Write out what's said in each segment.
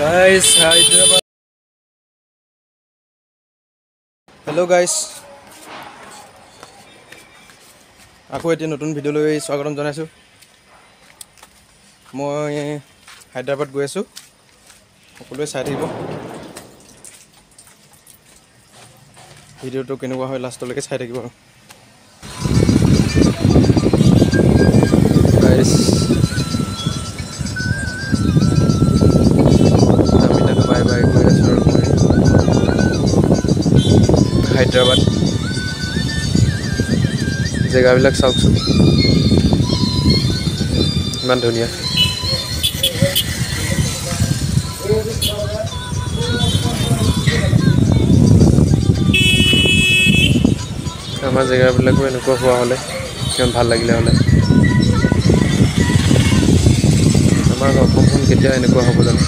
Guys, Hyderabad. Hello guys. Aku এতিয়া নতুন video লৈ স্বাগতম জনাইছো। মই হায়দৰাবাদ গৈ আছো। সকলোৱে চাই থাকিব। ভিডিওটো কেনেকুৱা হয় লাষ্টলৈকে চাই থাকিব। Guys. Tamil Nadu bye bye গৈ আছো আৰু মই হায়দৰাবাদ জেগাবিলাক চাওকচোন ইমান ধুনীয়া আমাৰ জেগাবিলাকো এনেকুৱা হোৱা হ'লে কিমান ভাল লাগিলে হ'লে আমাৰ অসমখন কেতিয়া এনেকুৱা হ'ব জানো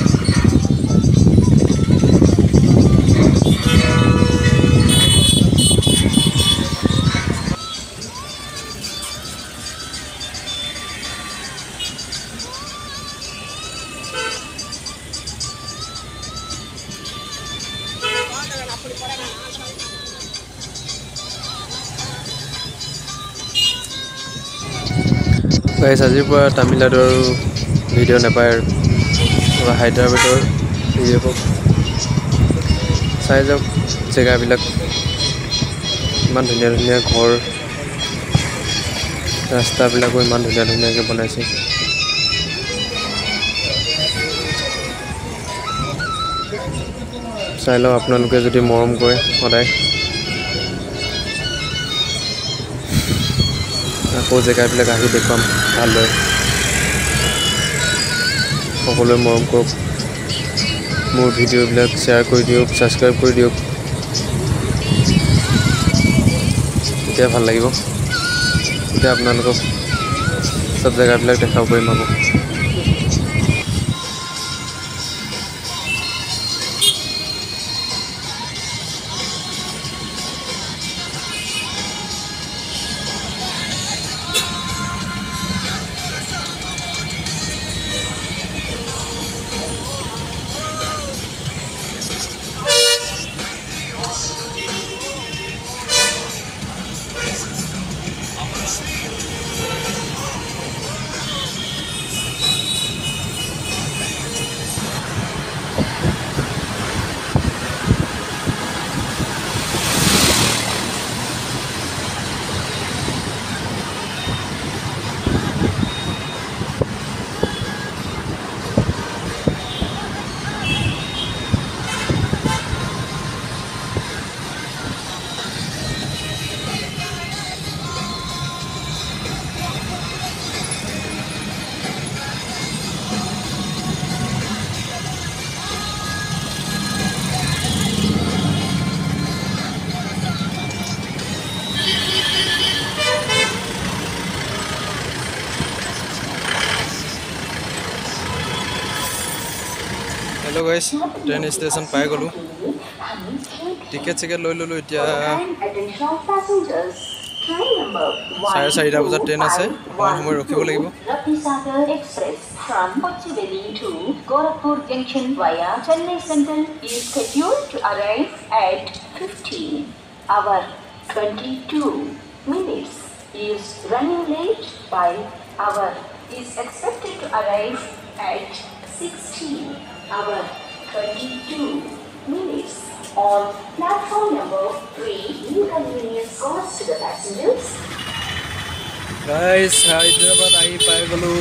গাইছ আজিৰ পৰা তামিলনাডুৰ ভিডিঅ' নাপায় আৰু হায়দৰাবাদৰ ভিডিঅ' হওক চাই যাওক জেগাবিলাক ইমান ধুনীয়া ধুনীয়া ঘৰ ৰাস্তাবিলাকো ইমান ধুনীয়া ধুনীয়াকৈ বনাইছে চাই লওক আপোনালোকে যদি মৰম কৰে সদায় আকৌ জেগাবিলাক আহি দেখুৱাম ভালদৰে সকলোৱে মৰম কৰক মোৰ ভিডিঅ'বিলাক শ্বেয়াৰ কৰি দিয়ক ছাবস্ক্ৰাইব কৰি দিয়ক তেতিয়া ভাল লাগিব তেতিয়া আপোনালোকক চব জেগাবিলাক দেখাব পাৰিম আকৌ हेलो गाइस ट्रेन स्टेशन पाई गलो टिकेट चिकेट লৈ ললো এতিয়া 4:30 বজাত ট্ৰেন আছে অকমান সময় ৰখিব লাগিব From Kochiveli to Gorakhpur Junction via Chennai Central is scheduled to arrive at 15:22 minutes. Is running late by hour. Is expected to arrive at 16:22 minutes on platform number 3. Inconvenience caused to the passengers. Guys, Hyderabad ahi pai galo